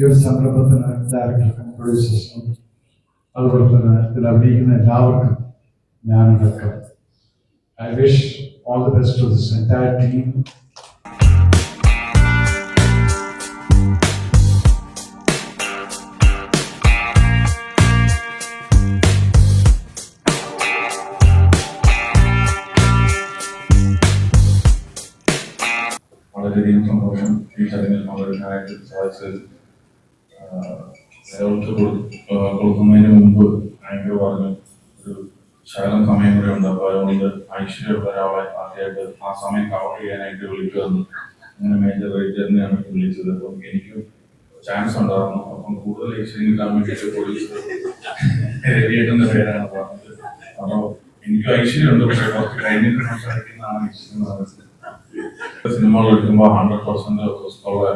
ഒരു സംരംഭത്തിന് ഡയറക്ടർക്കും പ്രൊഡ്യൂസേഴ്സിനും അതുപോലെ തന്നെ ഇതിൽ അഭിനയിക്കുന്ന എല്ലാവർക്കും ഞാനടക്കം I wish all the best to this entire team. വളരെയധികം സന്തോഷം ഈ ചടങ്ങിൽ പങ്കെടുക്കാനായിട്ട് സാധിച്ചത്. കൊടുക്കുന്നതിന് മുമ്പ് ഭയങ്കര പറഞ്ഞു ഒരു ശകലം സമയം കൂടെ ഉണ്ട്, അപ്പോൾ അതുകൊണ്ട് ഐശ്വര്യമുള്ള ഒരാളെ ആദ്യമായിട്ട് ആ സമയം കവർ ചെയ്യാനായിട്ട് വിളിക്കുമെന്ന് അങ്ങനെ മേജർ റേറ്റ് തന്നെയാണ് വിളിച്ചത്. അപ്പം എനിക്ക് ചാൻസ് ഉണ്ടായിരുന്നു. അപ്പം കൂടുതൽ ഐശ്വര്യം കിട്ടാൻ വേണ്ടിയിട്ട് പോലീസ് രവിയേട്ടൻ്റെ പേരാണ് പറഞ്ഞത്. അപ്പോൾ എനിക്ക് ഐശ്വര്യമുണ്ട്, പക്ഷേ കുറച്ച് കഴിഞ്ഞിട്ട് സംസാരിക്കുന്നതാണ് ഐശ്വര്യം. സിനിമകൾ എടുക്കുമ്പോൾ 100% ഉള്ള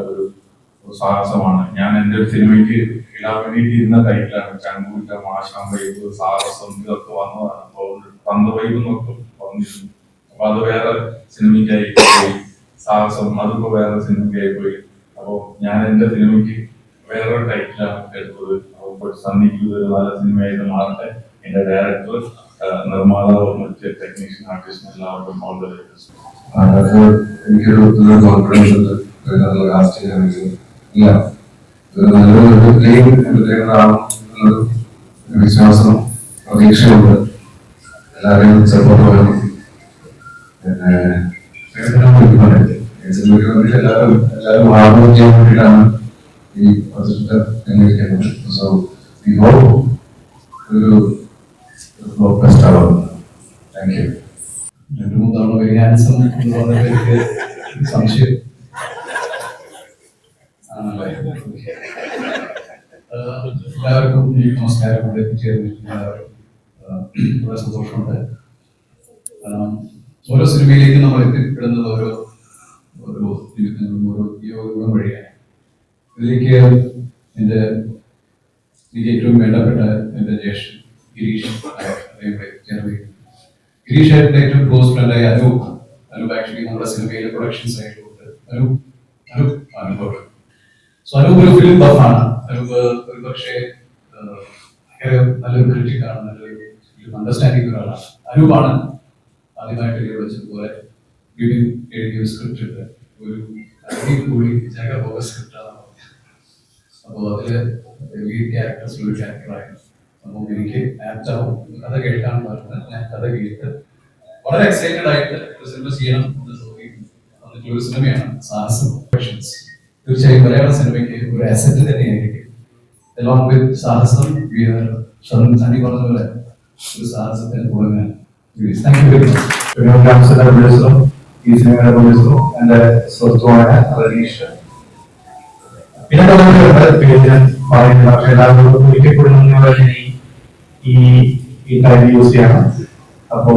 ഒരു സാഹസമാണ്. ഞാൻ എൻ്റെ ഒരു സിനിമയ്ക്ക് ഇടാൻ വേണ്ടിയിട്ട് ഇരുന്ന ടൈറ്റിലാണ് ചങ്കൂറ്റ മാഷാം വൈബ് സാഹസം ഇതൊക്കെ വന്നതാണ്. അപ്പോൾ തന്ത്രവൈബ് എന്നൊക്കെ പറഞ്ഞിരുന്നു. അപ്പൊ അത് വേറെ സിനിമയ്ക്കായി പോയി, സാഹസം അതിപ്പോ വേറെ സിനിമയ്ക്കായി പോയി. അപ്പോൾ ഞാൻ എൻ്റെ സിനിമയ്ക്ക് വേറൊരു ടൈറ്റിലാണ് എടുത്തത്. അപ്പോൾ സന്ധിക്കുന്നത് നല്ല സിനിമയായിട്ട് മാറട്ടെ. എൻ്റെ ഡയറക്ടർ, നിർമ്മാതാവ്, മറ്റ് ടെക്നീഷ്യൻ, ആർട്ടിസ്റ്റ് എല്ലാവർക്കും ഓൾ ദ ബെസ്റ്റ്. എനിക്കൊരു കോൺഫിഡൻസ് ഉണ്ട് കാസ്റ്റിംഗ് ആണെങ്കിലും ഇല്ല, നല്ലൊരു ടീം ആണെന്നുള്ളൊരു വിശ്വാസം പ്രതീക്ഷയുണ്ട്. എല്ലാവരെയും സപ്പോർട്ട് വേണം. പിന്നെ എല്ലാവരും ഹാർഡ് ചെയ്യാൻ വേണ്ടിയിട്ടാണ് ഈ പ്രൊജക്ട് നിർമ്മിക്കുന്നത്. സോ വി ഹോപ്പ് ഒരു ബെസ്റ്റ് ആവും. Thank you. 2-3 തവണ വെരി ഹാൻസം എന്ന് പറഞ്ഞ പേർക്ക് സംശയം ആണല്ലേ. എല്ലാവർക്കും നമസ്കാരം. ഇവിടെ എത്തിച്ചേർന്നിരിക്കുന്ന വളരെ സന്തോഷമുണ്ട്. ഓരോ സിനിമയിലേക്ക് നമ്മൾ എത്തിപ്പെടുന്നത് ഓരോ യോഗങ്ങളും വഴിയാണ്. ഇതിലേക്ക് എനിക്ക് ഏറ്റവും വേണ്ടപ്പെട്ട എൻ്റെ ജ്യേഷ്ഠൻ ഗിരീഷ് ഗിരീഷേട്ടൻ്റെ ഏറ്റവും ക്ലോസ് ഫ്രണ്ടായ അനൂപ് ആക്ച്വലി നമ്മുടെ സിനിമയിലെ പ്രൊഡക്ഷൻ സൈഡിലുണ്ട്. അനൂപ് സോ അനൂപ് ഒരു ഫിലിം ബഫാണ്. അനൂപ് ഒരു പക്ഷേ നല്ലൊരു ക്രിറ്റിക്കാണ്, നല്ലൊരു ഫിലിം അണ്ടർസ്റ്റാൻഡിംഗ് ഒരാളാണ്. അനൂപാണ് ആദ്യമായിട്ട് വിളിച്ചതുപോലെ എഴുതിയ സ്ക്രിപ്റ്റ് ഉണ്ട്, ഒരു കൂടി ജഗബോഗ സ്ക്രിപ്റ്റാണ്. അപ്പോൾ അതില് ലീഡ് ക്യാരക്ടേഴ്സ് ഒരു ക്യാരക്ടറായിരുന്നു. അപ്പോൾ എനിക്ക് ആപ്റ്റാവും കഥ കേൾക്കാൻ പറഞ്ഞത് ഞാൻ കഥ കേട്ട് വളരെ എക്സൈറ്റഡ് ആയിട്ട് സിനിമ ചെയ്യണം എന്ന് തോന്നിയിട്ടുള്ള ഒരു സിനിമയാണ് സാഹസം. തീർച്ചയായും മലയാള സിനിമയ്ക്ക് ഒരു അസറ്റ് തന്നെയായിരിക്കും. along with സാഹസം we are സണ്ണി പറഞ്ഞ പോലെ ഒരു സാഹസത്തിന് തുടങ്ങാൻ. Thank you very much. ഈ സിനിമയുടെ പ്രൊഡ്യൂസറും എൻ്റെ സുഹൃത്തുമായ റനീഷ്. പിന്നെ പറയുന്നത് പക്ഷേ എല്ലാവരും ഒരിക്കൽ ഈ ടൈം യൂസ് ചെയ്യണം. അപ്പോ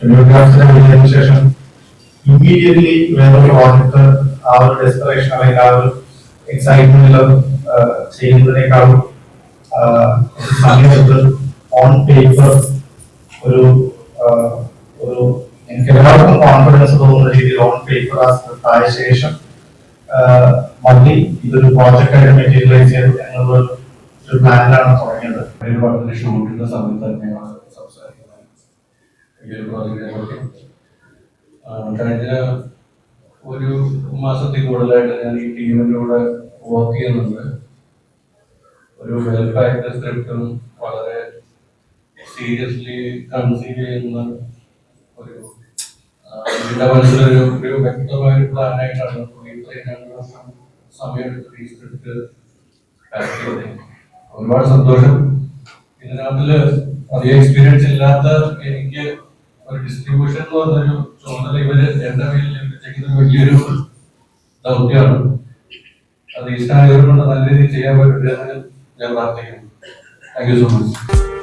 വിളിച്ചതിന് ശേഷം ഇമ്മീഡിയറ്റ്ലി വേറൊരു പ്രോജക്ട് ആ ഒരു ഡെസ്പറേഷൻ അല്ലെങ്കിൽ ആ ഒരു എക്സൈറ്റ്മെന്റിൽ ചെയ്യുന്നതിനേക്കാളും സമയത്ത് ഓൺ പേപ്പർ ഒരു എനിക്ക് എല്ലാവർക്കും കോൺഫിഡൻസ് തോന്നുന്ന രീതിയിൽ ഓൺ പേപ്പർ ആയ ശേഷം മന്തി ഇതൊരു പ്രോജക്റ്റ് ആയിട്ട് മെറ്റീരിയലൈസ് ചെയ്ത് ഞങ്ങൾ ഒരു പ്ലാനിലാണ് തുടങ്ങിയത്. ഒരു പടത്തിന്റെ ഷൂട്ടിന്റെ സമയത്ത് തന്നെയാണ് സംസാരിക്കുന്നത് ഈ ഒരു പ്രോജക്റ്റിനെ പറ്റി. കഴിഞ്ഞ ഒരു മാസത്തിൽ കൂടുതലായിട്ട് ഞാൻ ഈ ടീമിൻ്റെ കൂടെ വർക്ക് ചെയ്യുന്നുണ്ട്. ഒരു വെൽ പാക്ഡ് സ്ക്രിപ്റ്റും വളരെ സീരിയസ്ലി കൺസീവ് ചെയ്യുന്ന ഒരു ഇതിന്റെ മനസ്സിലൊരു വ്യക്തമായ ഒരു പ്ലാനായിട്ടാണ് സമയമെടുത്ത് ഈ സ്ക്രിപ്റ്റ് പാക്ക് ചെയ്തത്. ഒരുപാട് സന്തോഷം. ഇതിനകത്തില് അധികം എക്സ്പീരിയൻസ് ഇല്ലാത്ത എനിക്ക് ഒരു ഡിസ്ട്രിബ്യൂഷൻ എന്ന് പറഞ്ഞൊരു ചുമതല ഇവര് എന്റെ മേലിൽ ചെയ്യുന്ന വലിയൊരു ദൗത്യമാണ്. അത് ഈശ്വരനെ കൊണ്ട് നല്ല രീതിയിൽ ചെയ്യാൻ പറ്റില്ല ഞാൻ പ്രാർത്ഥിക്കുന്നു. Thank you so much.